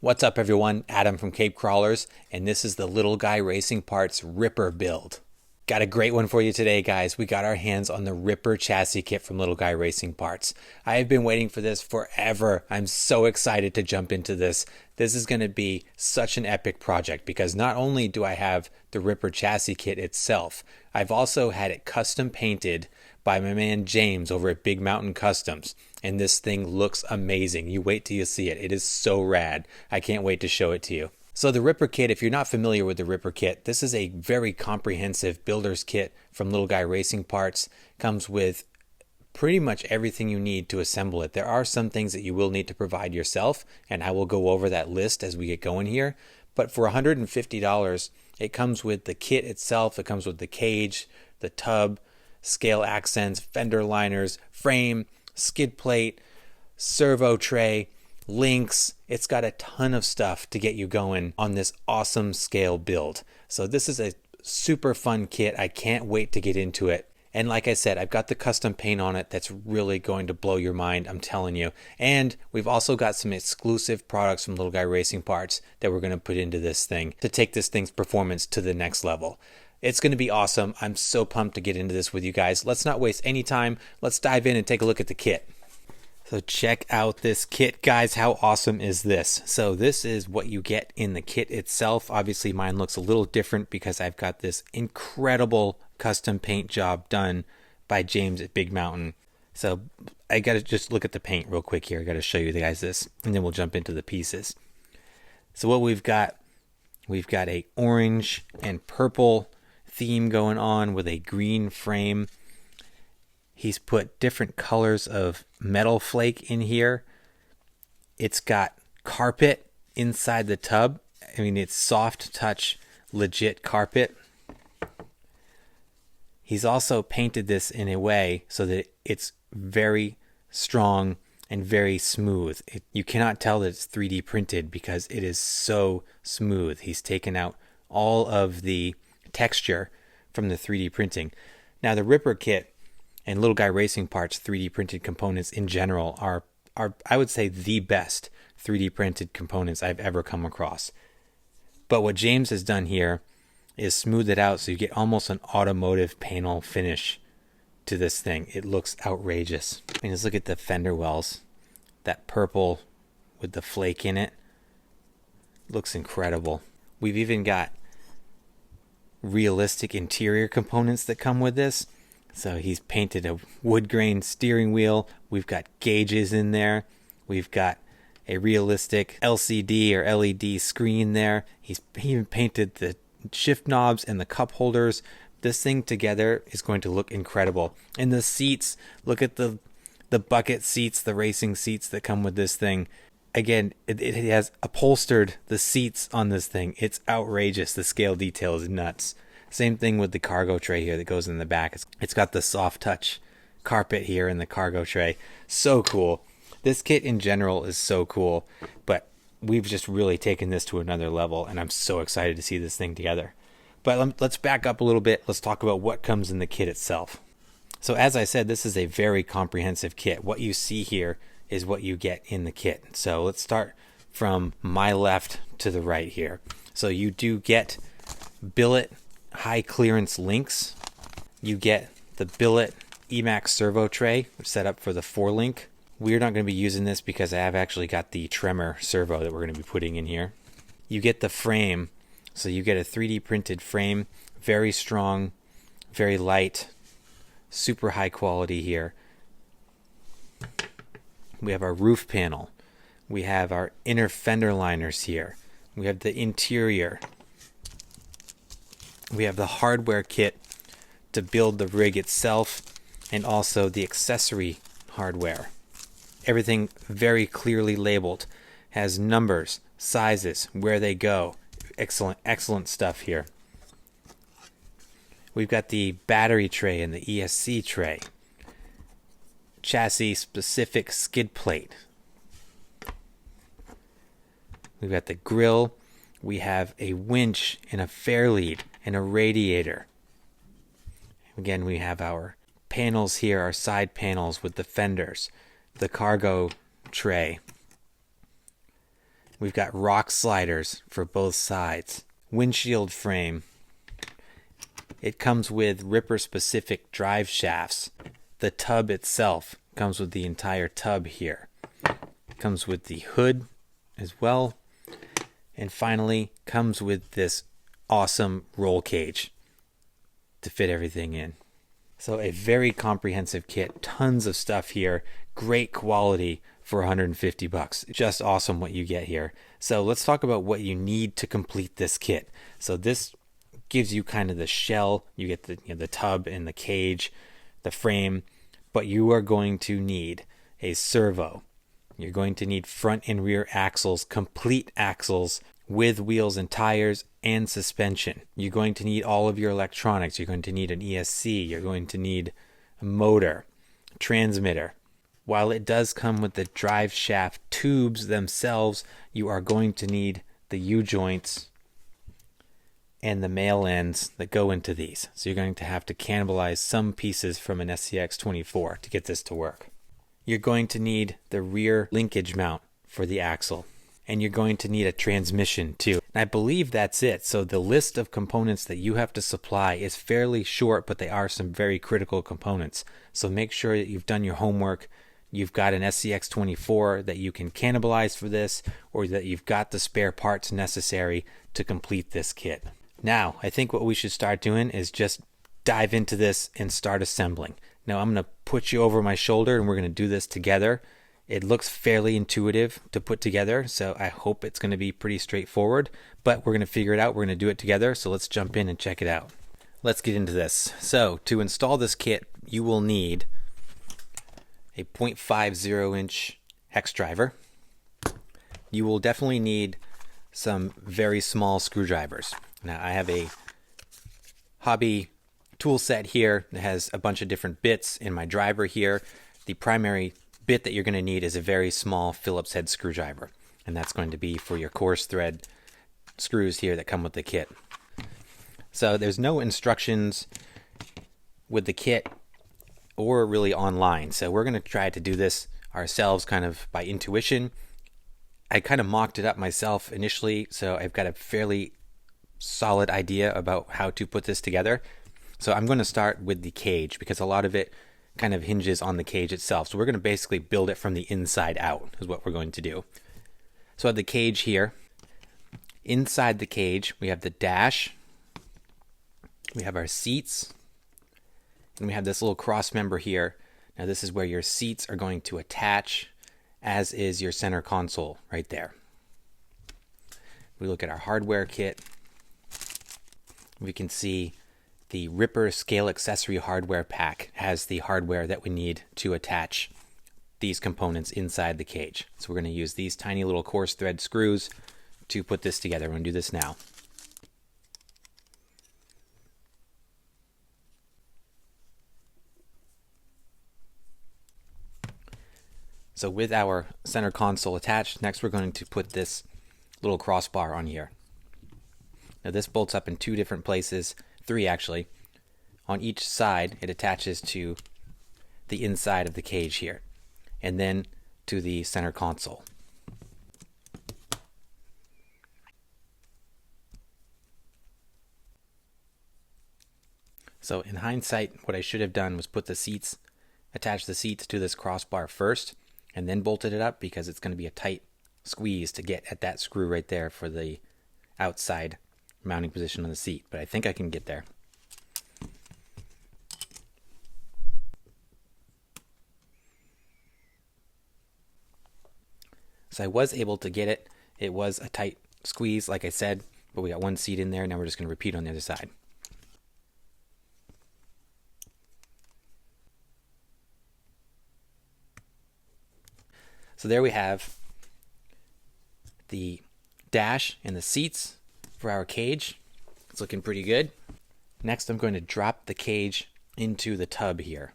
What's up everyone, Adam from Cape Crawlers, and this is the Little Guy Racing Parts Ripper build. Got a great one for you today, guys. We got our hands on the Ripper chassis kit from Little Guy Racing Parts. I have been waiting for this forever. I'm so excited to jump into this. This is going to be such an epic project because not only do I have the Ripper chassis kit itself, I've also had it custom painted by my man James over at Big Mountain Customs. And this thing looks amazing. You wait till you see it. It is so rad. I can't wait to show it to you. So the Ripper kit, if you're not familiar with the Ripper kit, this is a very comprehensive builder's kit from Little Guy Racing Parts. Comes with pretty much everything you need to assemble it. There are some things that you will need to provide yourself, and I will go over that list as we get going here. But for $150, it comes with the kit itself. It comes with the cage, the tub, scale accents, fender liners, frame, skid plate, servo tray, links. It's got a ton of stuff to get you going on this awesome scale build. So this is a super fun kit. I can't wait to get into it. And like I said, I've got the custom paint on it that's really going to blow your mind, I'm telling you. And we've also got some exclusive products from Little Guy Racing Parts that we're going to put into this thing to take this thing's performance to the next level. It's going to be awesome. I'm so pumped to get into this with you guys. Let's not waste any time. Let's dive in and take a look at the kit. So check out this kit, guys. How awesome is this? So this is what you get in the kit itself. Obviously mine looks a little different because I've got this incredible custom paint job done by James at Big Mountain. So I got to just look at the paint real quick here. I got to show you guys this and then we'll jump into the pieces. So what we've got a orange and purple theme going on with a green frame. He's put different colors of metal flake in here. It's got carpet inside the tub. I mean, it's soft touch, legit carpet. He's also painted this in a way so that it's very strong and very smooth. You cannot tell that it's 3D printed because it is so smooth. He's taken out all of the texture from the 3D printing. Now the Ripper kit and Little Guy Racing Parts 3D printed components in general are I would say the best 3D printed components I've ever come across. But what James has done here is smooth it out so you get almost an automotive panel finish to this thing. It looks outrageous. I mean, just look at the fender wells. That purple with the flake in it looks incredible. We've even got realistic interior components that come with this. So he's painted a wood grain steering wheel. We've got gauges in there. We've got a realistic LCD or LED screen there. He even painted the shift knobs and the cup holders. This thing together is going to look incredible. And the seats, look at the bucket seats, the racing seats that come with this thing. Again, it has upholstered the seats on this thing. It's outrageous. The scale detail is nuts. Same thing with the cargo tray here that goes in the back. It's got the soft touch carpet here in the cargo tray. So cool. This kit in general is so cool, but we've just really taken this to another level, and I'm so excited to see this thing together. But let's back up a little bit. Let's talk about what comes in the kit itself. So as I said, this is a very comprehensive kit. What you see here is what you get in the kit. So let's start from my left to the right here. So you do get billet high clearance links. You get the billet Emax servo tray set up for the 4-link. We're not going to be using this because I have actually got the Tremor servo that we're going to be putting in here. You get the frame. So you get a 3D printed frame, very strong, very light, super high quality here. We have our roof panel. We have our inner fender liners here. We have the interior. We have the hardware kit to build the rig itself and also the accessory hardware. Everything very clearly labeled, has numbers, sizes, where they go. Excellent stuff here. We've got the battery tray and the ESC tray. Chassis specific skid plate. We've got the grill. We have a winch and a fairlead and a radiator. Again, we have our panels here, our side panels with the fenders, the cargo tray. We've got rock sliders for both sides. Windshield frame. It comes with Ripper specific drive shafts. The tub itself comes with the entire tub here. It comes with the hood as well. And finally comes with this awesome roll cage to fit everything in. So a very comprehensive kit, tons of stuff here, great quality for 150 bucks. Just awesome what you get here. So let's talk about what you need to complete this kit. So this gives you kind of the shell. You get the tub and the cage, the frame, but you are going to need a servo. You're going to need front and rear axles, complete axles with wheels and tires and suspension. You're going to need all of your electronics. You're going to need an ESC. You're going to need a motor, transmitter. While it does come with the drive shaft tubes themselves, you are going to need the U-joints and the male ends that go into these. So you're going to have to cannibalize some pieces from an SCX24 to get this to work. You're going to need the rear linkage mount for the axle. And you're going to need a transmission too. And I believe that's it. So the list of components that you have to supply is fairly short, but they are some very critical components. So make sure that you've done your homework. You've got an SCX24 that you can cannibalize for this, or that you've got the spare parts necessary to complete this kit. Now, I think what we should start doing is just dive into this and start assembling. Now, I'm going to put you over my shoulder and we're going to do this together. It looks fairly intuitive to put together, so I hope it's going to be pretty straightforward, but we're going to figure it out. We're going to do it together, so let's jump in and check it out. Let's get into this. So, to install this kit, you will need a 0.50 inch hex driver. You will definitely need some very small screwdrivers. Now, I have a hobby tool set here that has a bunch of different bits in my driver here. The primary bit that you're going to need is a very small Phillips head screwdriver, and that's going to be for your coarse thread screws here that come with the kit. So there's no instructions with the kit or really online, so we're going to try to do this ourselves kind of by intuition. I kind of mocked it up myself initially, so I've got a fairly solid idea about how to put this together. So I'm going to start with the cage because a lot of it kind of hinges on the cage itself. So we're going to basically build it from the inside out is what we're going to do. So I have the cage here. Inside the cage, we have the dash. We have our seats. And we have this little cross member here. Now this is where your seats are going to attach, as is your center console right there. We look at our hardware kit. We can see the Ripper Scale Accessory Hardware Pack has the hardware that we need to attach these components inside the cage. So we're going to use these tiny little coarse thread screws to put this together. We're going to do this now. So with our center console attached, next we're going to put this little crossbar on here. Now this bolts up in two different places, three actually. On each side, it attaches to the inside of the cage here, and then to the center console. So in hindsight, what I should have done was attach the seats to this crossbar first, and then bolted it up, because it's going to be a tight squeeze to get at that screw right there for the outside mounting position on the seat. But I think I can get there. So I was able to get it. It was a tight squeeze, like I said, but we got one seat in there. Now we're just going to repeat on the other side. So there we have the dash and the seats for our cage. It's looking pretty good. Next, I'm going to drop the cage into the tub here.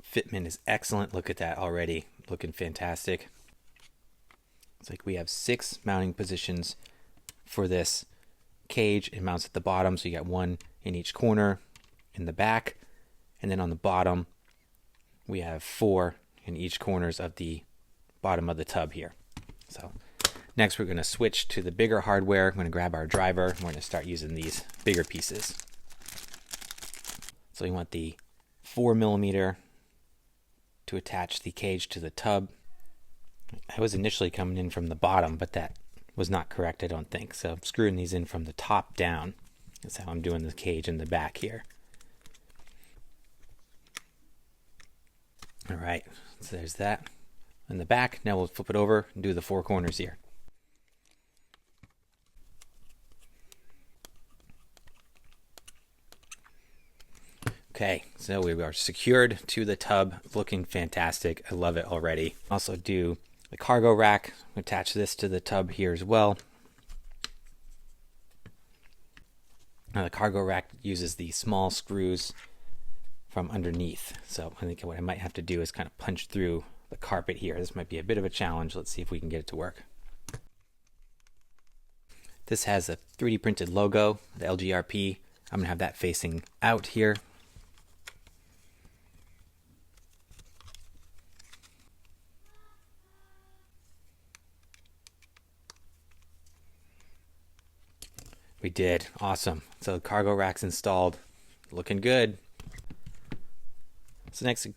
Fitment is excellent. Look at that already. Looking fantastic. It's like we have 6 mounting positions for this cage. It mounts at the bottom, so you got 1 in each corner in the back. And then on the bottom, we have 4 in each corners of the bottom of the tub here. So next we're going to switch to the bigger hardware. I'm going to grab our driver. We're going to start using these bigger pieces. So we want the 4mm to attach the cage to the tub. I was initially coming in from the bottom, but that was not correct, I don't think. So I'm screwing these in from the top down. That's how I'm doing the cage in the back here. All right, so there's that in the back. Now we'll flip it over and do the four corners here. Okay, so we are secured to the tub, looking fantastic. I love it already. Also do the cargo rack, attach this to the tub here as well. Now the cargo rack uses the small screws from underneath. So I think what I might have to do is kind of punch through the carpet here. This might be a bit of a challenge. Let's see if we can get it to work. This has a 3D printed logo, the LGRP. I'm gonna have that facing out here. We did. Awesome. So the cargo rack's installed. Looking good. So next,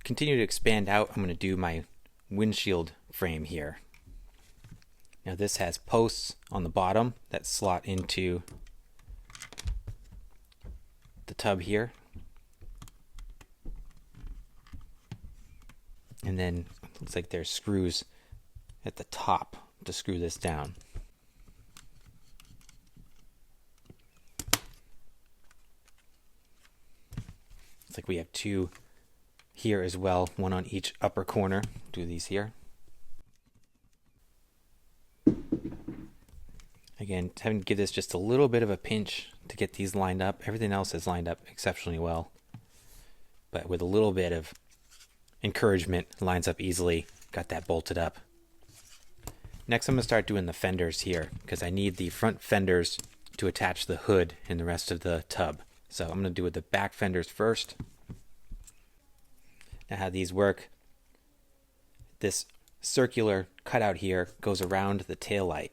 continue to expand out. I'm going to do my windshield frame here. Now this has posts on the bottom that slot into the tub here. And then it looks like there's screws at the top to screw this down. It's like we have two here as well, one on each upper corner. Do these here. Again, having to give this just a little bit of a pinch to get these lined up. Everything else is lined up exceptionally well. But with a little bit of encouragement, it lines up easily. Got that bolted up. Next I'm going to start doing the fenders here, because I need the front fenders to attach the hood and the rest of the tub. So I'm going to do the back fenders first. Now how these work, this circular cutout here goes around the tail light.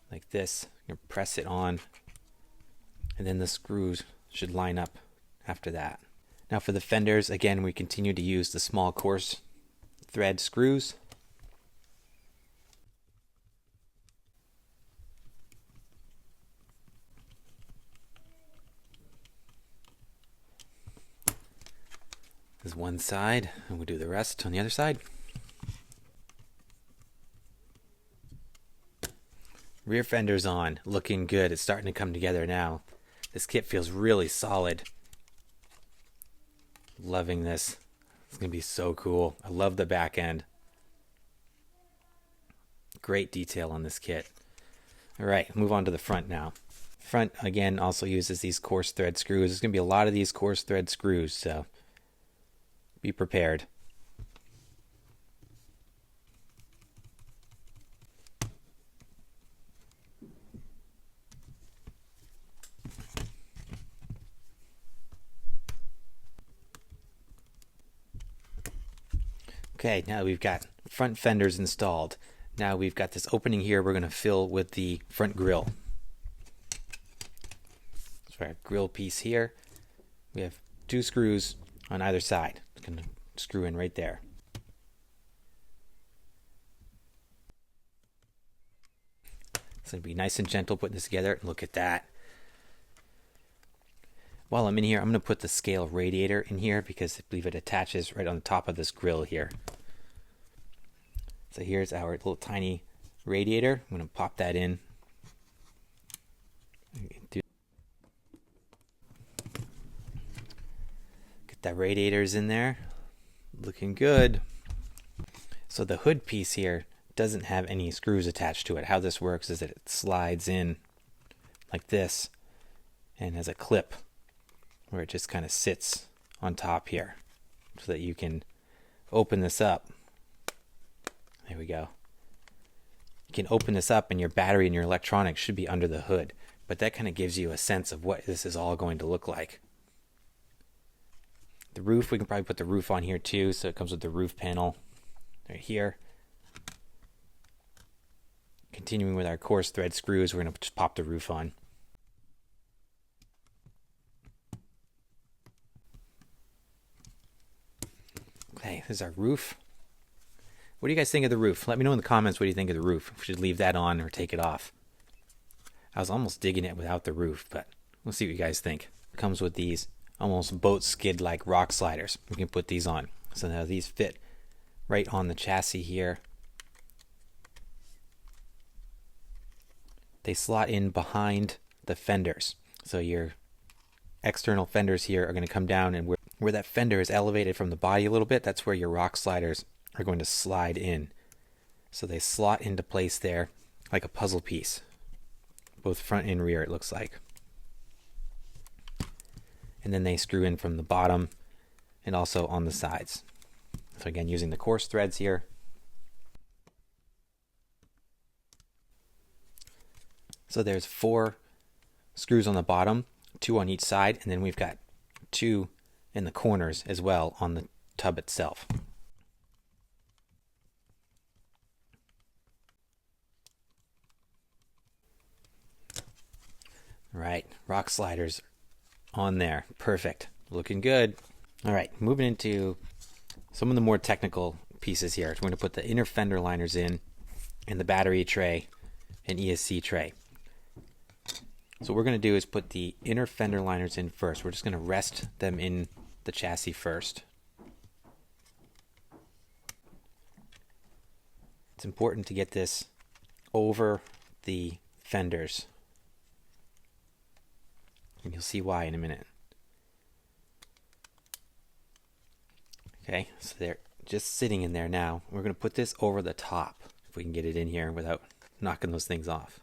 Like this. You press it on, and then the screws should line up after that. Now for the fenders, again, we continue to use the small coarse thread screws. This is one side, and we'll do the rest on the other side. Rear fender's on, looking good. It's starting to come together now. This kit feels really solid. Loving this. It's going to be so cool. I love the back end. Great detail on this kit. All right, move on to the front now. Front, again, also uses these coarse thread screws. There's going to be a lot of these coarse thread screws, so be prepared. Okay, now we've got front fenders installed. Now we've got this opening here we're going to fill with the front grille. So our grille piece here, we have two screws on either side. It's going to screw in right there. It's going to be nice and gentle putting this together. Look at that. While I'm in here, I'm going to put the scale radiator in here because I believe it attaches right on the top of this grill here. So here's our little tiny radiator. I'm going to pop that in. Get that radiators in there. Looking good. So the hood piece here doesn't have any screws attached to it. How this works is that it slides in like this and has a clip where it just kind of sits on top here so that you can open this up. There we go. You can open this up and your battery and your electronics should be under the hood, but that kind of gives you a sense of what this is all going to look like. The roof, we can probably put the roof on here too, so it comes with the roof panel right here. Continuing with our coarse thread screws, we're going to just pop the roof on. Okay, this is our roof. What do you guys think of the roof? Let me know in the comments what you think of the roof. If we should leave that on or take it off. I was almost digging it without the roof, but we'll see what you guys think. It comes with these almost boat skid like rock sliders. We can put these on. So now these fit right on the chassis here. They slot in behind the fenders. So your external fenders here are going to come down, and where that fender is elevated from the body a little bit, that's where your rock sliders are going to slide in. So they slot into place there like a puzzle piece. Both front and rear, it looks like. And then they screw in from the bottom and also on the sides. So again, using the coarse threads here. So there's 4 screws on the bottom, 2 on each side, and then we've got 2 in the corners as well on the tub itself. All right, rock sliders on there. Perfect. Looking good. All right, moving into some of the more technical pieces here. So we're going to put the inner fender liners in, and the battery tray and ESC tray. So what we're going to do is put the inner fender liners in first. We're just going to rest them in the chassis first. It's important to get this over the fenders. And you'll see why in a minute. Okay, so they're just sitting in there now. We're going to put this over the top, if we can get it in here without knocking those things off.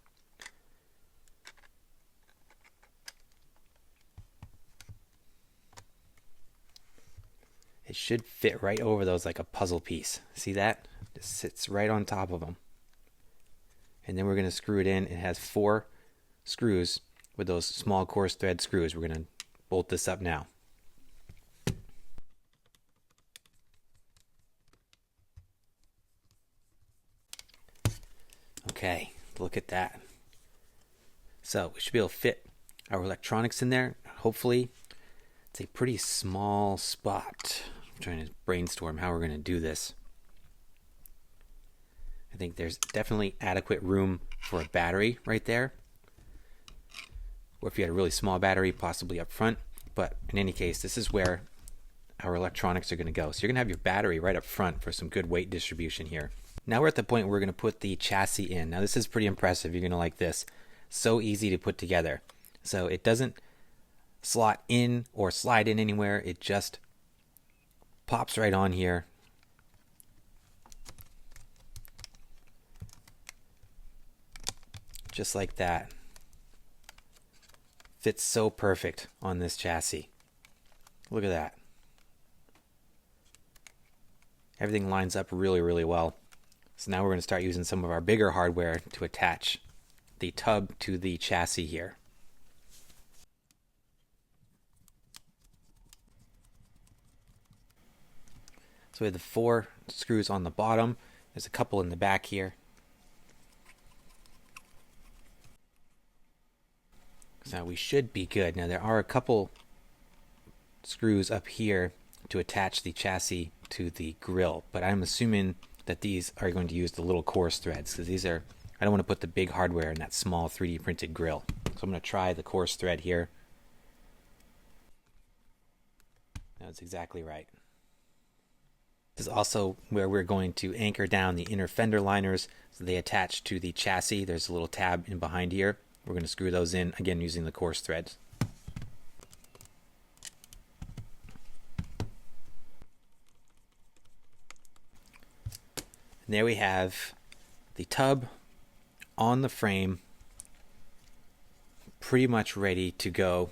It should fit right over those like a puzzle piece. See that? It sits right on top of them. And then we're going to screw it in. It has 4 screws with those small coarse thread screws. We're going to bolt this up now. Okay, look at that. So we should be able to fit our electronics in there. Hopefully, it's a pretty small spot. I'm trying to brainstorm how we're going to do this. I think there's definitely adequate room for a battery right there. Or if you had a really small battery, possibly up front. But in any case, this is where our electronics are going to go. So you're going to have your battery right up front for some good weight distribution here. Now we're at the point where we're going to put the chassis in. Now this is pretty impressive. You're going to like this. So easy to put together. So it doesn't slot in or slide in anywhere. It just pops right on here. Just like that. Fits so perfect on this chassis. Look at that. Everything lines up really, really well. So now we're going to start using some of our bigger hardware to attach the tub to the chassis here. So we have the 4 screws on the bottom. There's a couple in the back here. So we should be good. Now there are a couple screws up here to attach the chassis to the grill, but I'm assuming that these are going to use the little coarse threads, because these are, I don't want to put the big hardware in that small 3D printed grill. So I'm going to try the coarse thread here. That's exactly right. This is also where we're going to anchor down the inner fender liners so they attach to the chassis. There's a little tab in behind here. We're going to screw those in, again, using the coarse threads. And there we have the tub on the frame, pretty much ready to go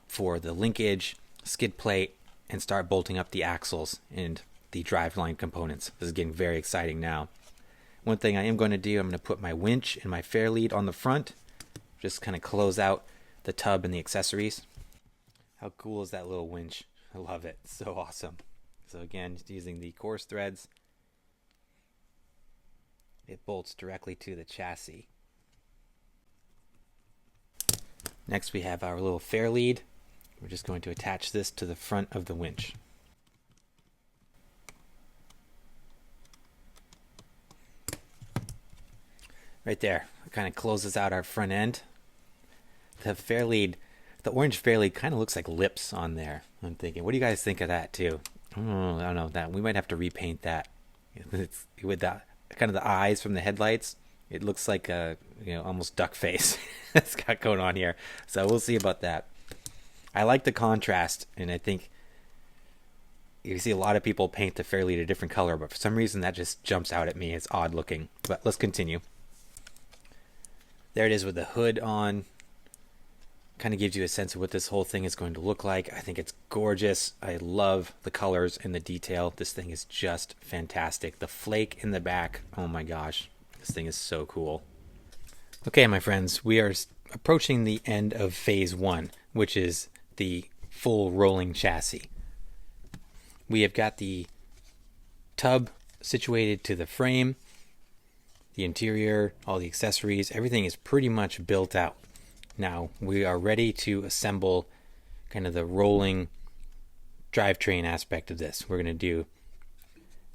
for the linkage, skid plate, and start bolting up the axles and the driveline components. This is getting very exciting now. One thing I am going to do, I'm going to put my winch and my fair lead on the front, just kind of close out the tub and the accessories. How cool is that little winch? I love it. So awesome. So again, just using the coarse threads, it bolts directly to the chassis. Next we have our little fair lead. We're just going to attach this to the front of the winch. Right there, it kind of closes out our front end. The fair lead, the orange fair lead kind of looks like lips on there. I'm thinking, what do you guys think of that too? I don't know, that we might have to repaint that. It's with that kind of the eyes from the headlights. It looks like a, almost duck face it's got going on here. So we'll see about that. I like the contrast, and I think you see a lot of people paint the fair lead a different color, but for some reason that just jumps out at me. It's odd looking. But let's continue. There it is with the hood on. Kind of gives you a sense of what this whole thing is going to look like. I think it's gorgeous. I love the colors and the detail. This thing is just fantastic. The flake in the back, oh my gosh, this thing is so cool. Okay, my friends, we are approaching the end of phase 1, which is the full rolling chassis. We have got the tub situated to the frame, the interior, all the accessories, everything is pretty much built out. Now we are ready to assemble kind of the rolling drivetrain aspect of this. We're going to do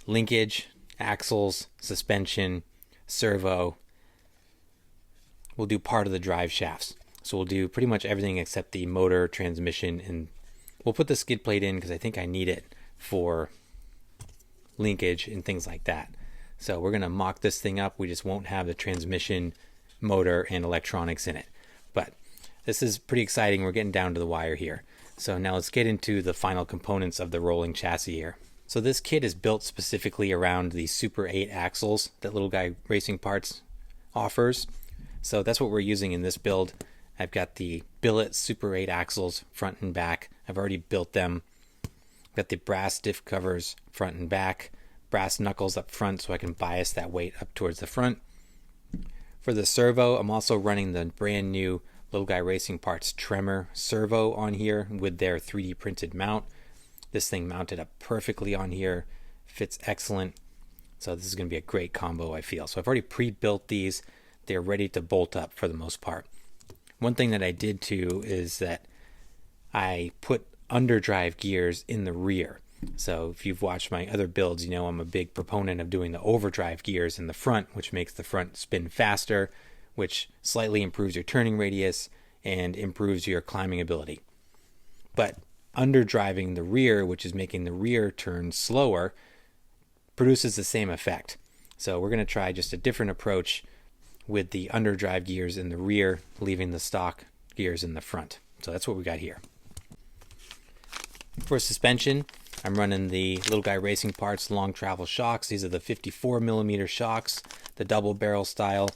linkage, axles, suspension, servo. We'll do part of the drive shafts. So we'll do pretty much everything except the motor, transmission, and we'll put the skid plate in because I think I need it for linkage and things like that. So we're going to mock this thing up. We just won't have the transmission, motor, and electronics in it. But this is pretty exciting. We're getting down to the wire here. So now let's get into the final components of the rolling chassis here. So this kit is built specifically around the Super 8 axles that Little Guy Racing Parts offers. So that's what we're using in this build. I've got the billet Super 8 axles front and back. I've already built them. Got the brass diff covers front and back. Brass knuckles up front so I can bias that weight up towards the front. For the servo, I'm also running the brand new Little Guy Racing Parts Tremor servo on here with their 3D printed mount. This thing mounted up perfectly on here, fits excellent. So this is going to be a great combo, I feel. So I've already pre-built these. They're ready to bolt up for the most part. One thing that I did too is that I put underdrive gears in the rear. So if you've watched my other builds, you know I'm a big proponent of doing the overdrive gears in the front, which makes the front spin faster, which slightly improves your turning radius and improves your climbing ability. But underdriving the rear, which is making the rear turn slower, produces the same effect. So we're going to try just a different approach with the underdrive gears in the rear, leaving the stock gears in the front. So that's what we got here. For suspension, I'm running the Little Guy Racing Parts long travel shocks. These are the 54mm shocks, the double barrel style.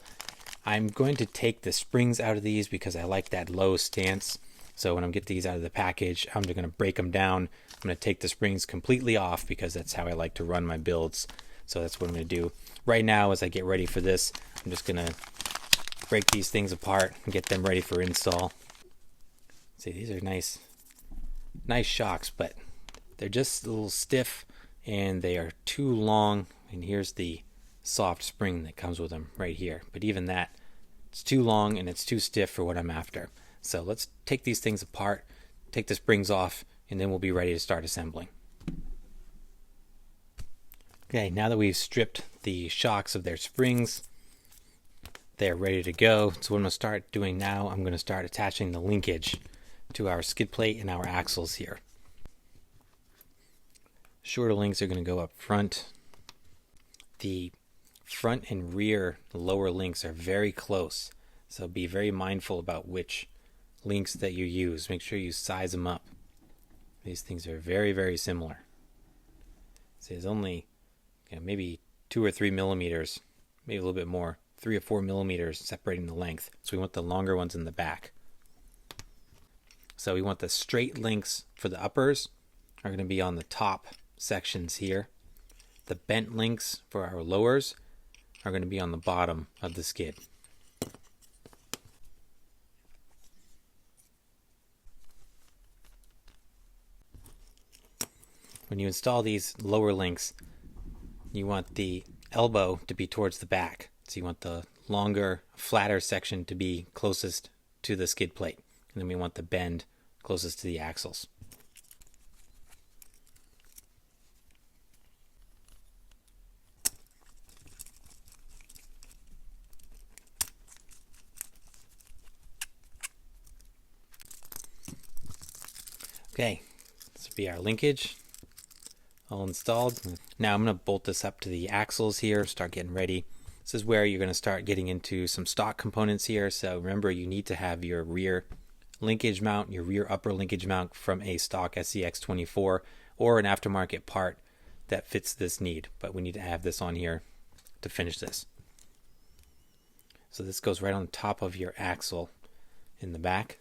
I'm going to take the springs out of these because I like that low stance. So when I get these out of the package, I'm just going to break them down. I'm going to take the springs completely off because that's how I like to run my builds. So that's what I'm going to do. Right now, as I get ready for this, I'm just going to break these things apart and get them ready for install. See, these are nice shocks, but they're just a little stiff and they are too long. And here's the soft spring that comes with them right here. But even that, it's too long and it's too stiff for what I'm after. So let's take these things apart, take the springs off, and then we'll be ready to start assembling. Okay, now that we've stripped the shocks of their springs, they're ready to go. So what I'm going to start doing now, I'm going to start attaching the linkage to our skid plate and our axles here. Shorter links are going to go up front. The front and rear lower links are very close, so be very mindful about which links that you use. Make sure you size them up. These things are very, very similar. So there's only maybe 2 or 3 millimeters, maybe a little bit more, 3 or 4 millimeters separating the length. So we want the longer ones in the back. So we want the straight links for the uppers are going to be on the top sections here. The bent links for our lowers are going to be on the bottom of the skid. when you install these lower links, you want the elbow to be towards the back. So you want the longer, flatter section to be closest to the skid plate. And then we want the bend closest to the axles. Okay, this will be our linkage all installed. Now I'm going to bolt this up to the axles here, start getting ready. This is where you're going to start getting into some stock components here. So remember, you need to have your rear linkage mount, your rear upper linkage mount from a stock SCX24 or an aftermarket part that fits this need. But we need to have this on here to finish this. So this goes right on top of your axle in the back.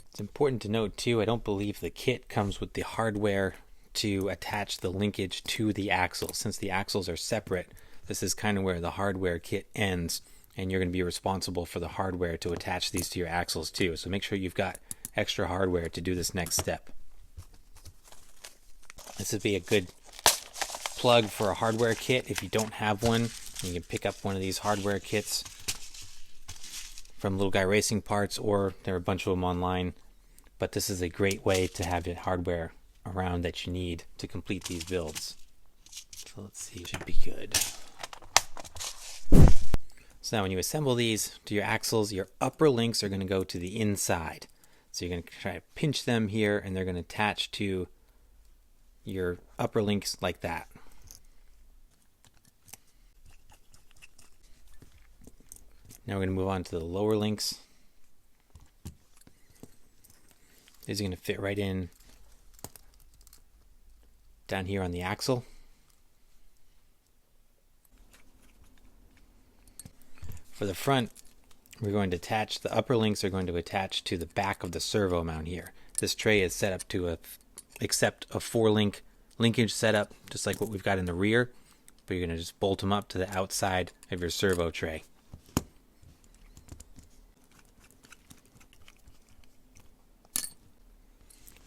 It's important to note too, I don't believe the kit comes with the hardware to attach the linkage to the axle. Since the axles are separate, this is kind of where the hardware kit ends, and you're going to be responsible for the hardware to attach these to your axles too. So make sure you've got extra hardware to do this next step. This would be a good plug for a hardware kit. If you don't have one, you can pick up one of these hardware kits from Little Guy Racing Parts, or there are a bunch of them online. But this is a great way to have your hardware around that you need to complete these builds. So let's see, it should be good. So now when you assemble these to your axles, your upper links are going to go to the inside. So you're going to try to pinch them here, and they're going to attach to your upper links like that. Now we're going to move on to the lower links. These are going to fit right in down here on the axle. For the front, we're going to attach, the upper links are going to attach to the back of the servo mount here. This tray is set up to accept a 4-link linkage setup, just like what we've got in the rear, but you're going to just bolt them up to the outside of your servo tray.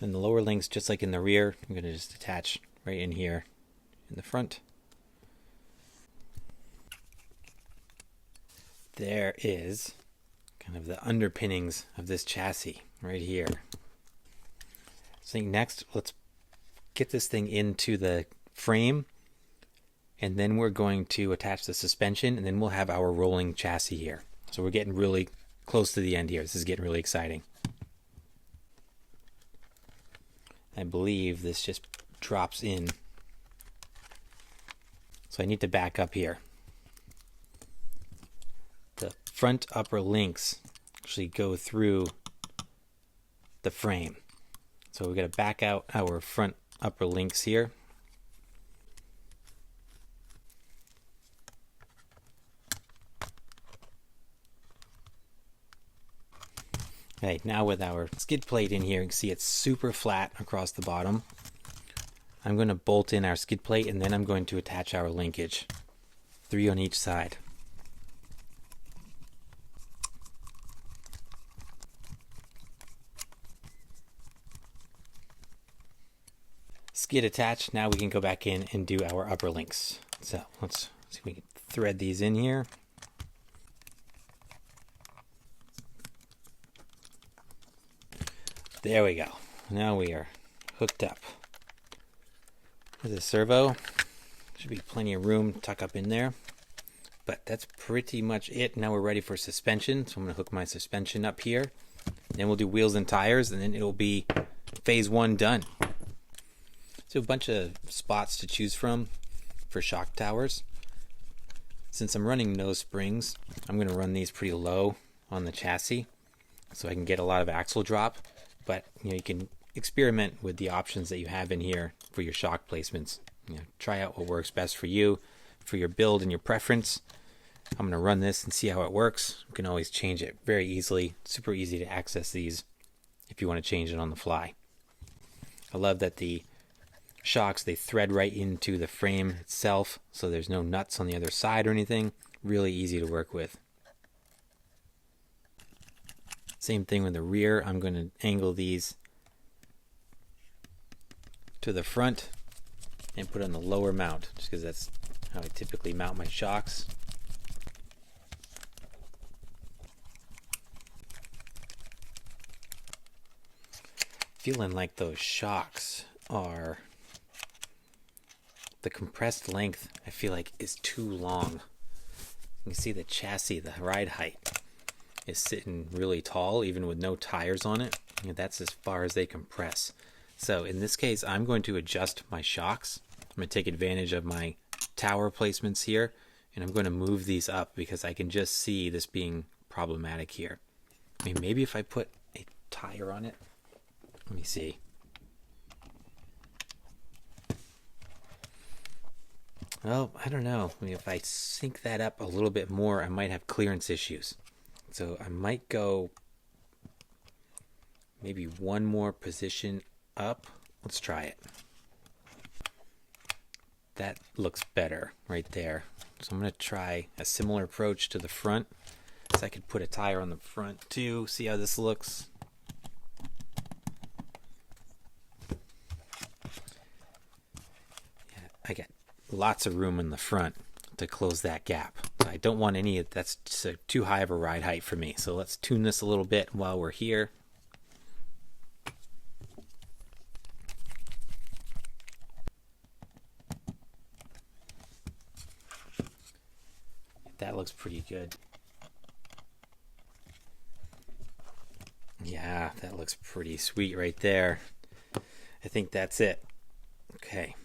And the lower links, just like in the rear, I'm going to just attach right in here in the front. There is kind of the underpinnings of this chassis right here. So next, let's get this thing into the frame, and then we're going to attach the suspension, and then we'll have our rolling chassis here. So we're getting really close to the end here. This is getting really exciting. I believe this just drops in. So I need to back up here. The front upper links actually go through the frame. So we're going to back out our front upper links here. Okay, now with our skid plate in here, you can see it's super flat across the bottom. I'm going to bolt in our skid plate, and then I'm going to attach our linkage. 3 on each side. Skid attached, now we can go back in and do our upper links. So let's see if we can thread these in here. There we go. Now we are hooked up. There's a servo. Should be plenty of room to tuck up in there. But that's pretty much it. Now we're ready for suspension. So I'm going to hook my suspension up here. Then we'll do wheels and tires, and then it'll be phase 1 done. So a bunch of spots to choose from for shock towers. Since I'm running no springs, I'm going to run these pretty low on the chassis so I can get a lot of axle drop. But you can experiment with the options that you have in here for your shock placements. Try out what works best for you, for your build and your preference. I'm going to run this and see how it works. You can always change it very easily. Super easy to access these if you want to change it on the fly. I love that the shocks, they thread right into the frame itself, so there's no nuts on the other side or anything. Really easy to work with. Same thing with the rear. I'm going to angle these to the front and put on the lower mount, just because that's how I typically mount my shocks. Feeling like those shocks are, the compressed length I feel like is too long. You can see the chassis, the ride height is sitting really tall even with no tires on it. And that's as far as they compress. So in this case, I'm going to adjust my shocks. I'm going to take advantage of my tower placements here, and I'm going to move these up because I can just see this being problematic here. I mean, maybe if I put a tire on it. Let me see. Well, I don't know. I mean, if I sync that up a little bit more, I might have clearance issues. So I might go maybe one more position up. Let's try it. That looks better right there. So I'm going to try a similar approach to the front. So I could put a tire on the front too. See how this looks. Yeah, I got lots of room in the front to close that gap. I don't want any of that's too high of a ride height for me. So let's tune this a little bit while we're here. That looks pretty good. Yeah, that looks pretty sweet right there. I think that's it. Okay.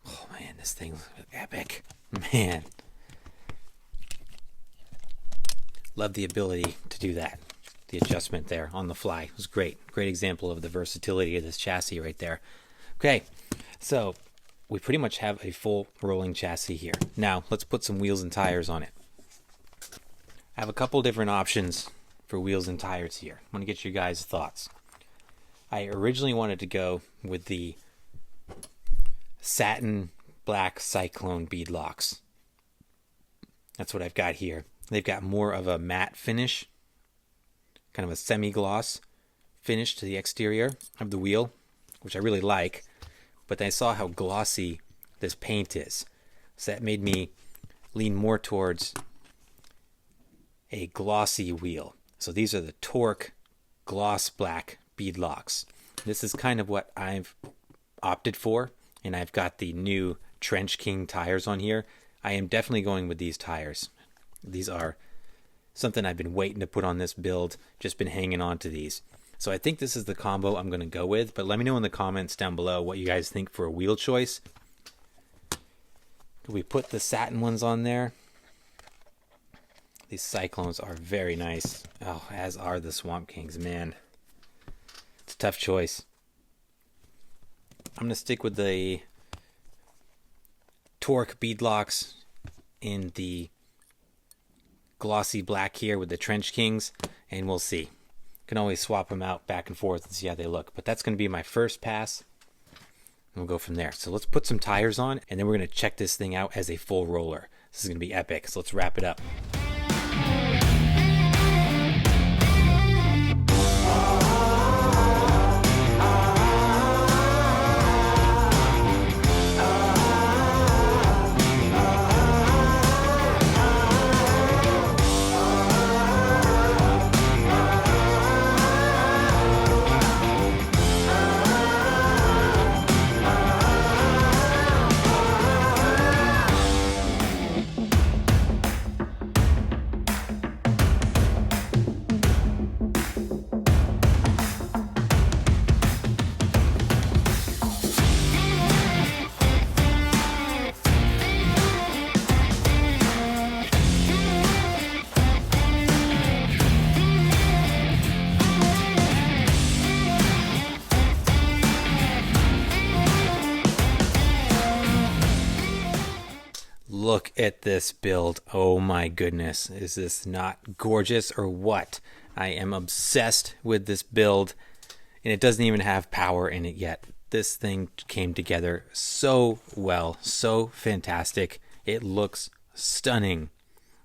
Oh man, this thing's epic. Man. Love the ability to do that. The adjustment there on the fly was great. Great example of the versatility of this chassis right there. Okay, so we pretty much have a full rolling chassis here. Now, let's put some wheels and tires on it. I have a couple different options for wheels and tires here. I want to get your guys' thoughts. I originally wanted to go with the satin black cyclone bead locks. That's what I've got here. They've got more of a matte finish, kind of a semi-gloss finish to the exterior of the wheel, which I really like. But I saw how glossy this paint is, so that made me lean more towards a glossy wheel. So these are the Torque gloss black bead locks. This is kind of what I've opted for, and I've got the new Trench King tires on here. I am definitely going with these tires. These are something I've been waiting to put on this build, just been hanging on to these. So I think this is the combo I'm going to go with, but let me know in the comments down below what you guys think for a wheel choice. We put the satin ones on there. These Cyclones are very nice. Oh, as are the Swamp Kings, man. It's a tough choice. I'm going to stick with the Torque beadlocks in the glossy black here with the Trench Kings, and we'll see. Can always swap them out back and forth and see how they look. But that's going to be my first pass, and we'll go from there. So let's put some tires on, and then we're going to check this thing out as a full roller. This is going to be epic, so let's wrap it up. Look at this build. Oh my goodness. Is this not gorgeous or what? I am obsessed with this build, and it doesn't even have power in it yet. This thing came together so well, so fantastic. It looks stunning.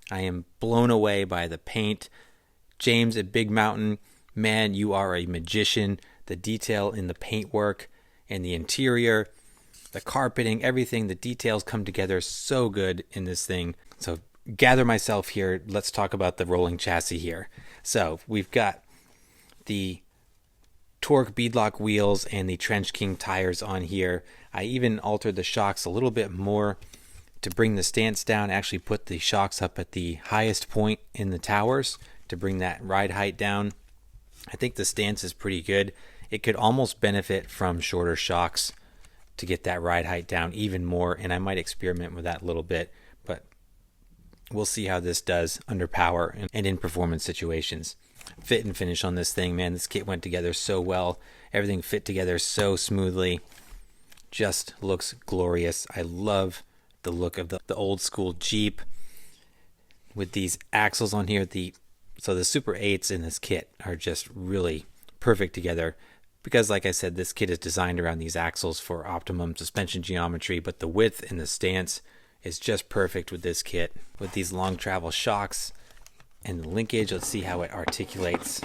I am blown away by the paint. James at Big Mountain man, you are a magician. The detail in the paintwork and the interior, the carpeting, everything, the details come together so good in this thing. So gather myself here. Let's talk about the rolling chassis here. So we've got the torque beadlock wheels and the Trench King tires on here. I even altered the shocks a little bit more to bring the stance down, actually put the shocks up at the highest point in the towers to bring that ride height down. I think the stance is pretty good. It could almost benefit from shorter shocks to get that ride height down even more, and I might experiment with that a little bit, but we'll see how this does under power and in performance situations. Fit and finish on this thing, man, this kit went together so well. Everything fit together so smoothly. Just looks glorious. I love the look of the old school Jeep with these axles on here. So the Super 8s in this kit are just really perfect together because, like I said, this kit is designed around these axles for optimum suspension geometry, but the width and the stance is just perfect with this kit. With these long travel shocks and the linkage, let's see how it articulates.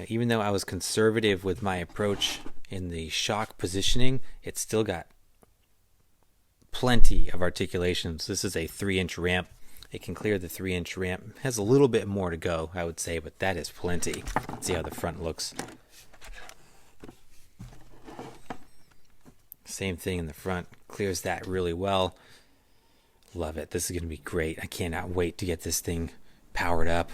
Even though I was conservative with my approach in the shock positioning, it's still got plenty of articulations. This is a 3-inch ramp. It can clear the 3-inch ramp. It has a little bit more to go, I would say, but that is plenty. Let's see how the front looks. Same thing in the front. Clears that really well. Love it. This is going to be great. I cannot wait to get this thing powered up.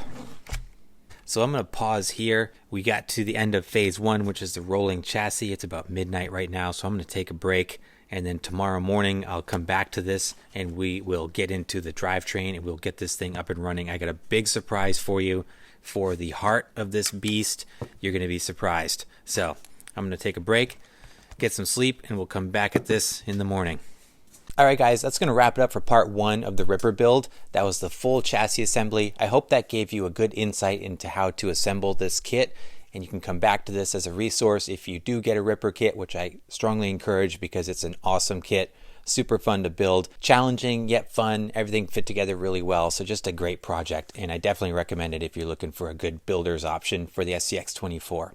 So I'm going to pause here. We got to the end of phase 1, which is the rolling chassis. It's about midnight right now, so I'm going to take a break. And then tomorrow morning, I'll come back to this and we will get into the drivetrain and we'll get this thing up and running. I got a big surprise for you for the heart of this beast. You're going to be surprised. So I'm going to take a break, get some sleep, and we'll come back at this in the morning. Alright guys, that's going to wrap it up for part 1 of the Ripper build. That was the full chassis assembly. I hope that gave you a good insight into how to assemble this kit, and you can come back to this as a resource if you do get a Ripper kit, which I strongly encourage because it's an awesome kit. Super fun to build, challenging yet fun, everything fit together really well, so just a great project, and I definitely recommend it if you're looking for a good builder's option for the SCX24.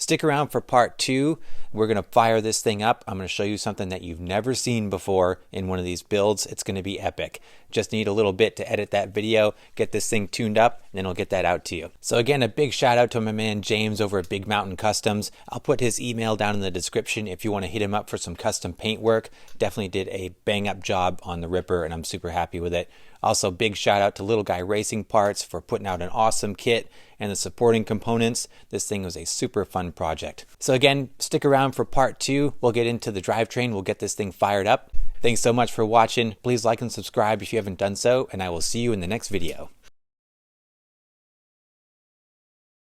Stick around for part 2. We're going to fire this thing up. I'm going to show you something that you've never seen before in one of these builds. It's going to be epic. Just need a little bit to edit that video, get this thing tuned up, and then I'll get that out to you. So again, a big shout out to my man James over at Big Mountain Customs. I'll put his email down in the description if you want to hit him up for some custom paint work. Definitely did a bang up job on the Ripper, and I'm super happy with it. Also, big shout out to Little Guy Racing Parts for putting out an awesome kit and the supporting components. This thing was a super fun project. So again, stick around for part 2. We'll get into the drivetrain. We'll get this thing fired up. Thanks so much for watching. Please like and subscribe if you haven't done so, and I will see you in the next video.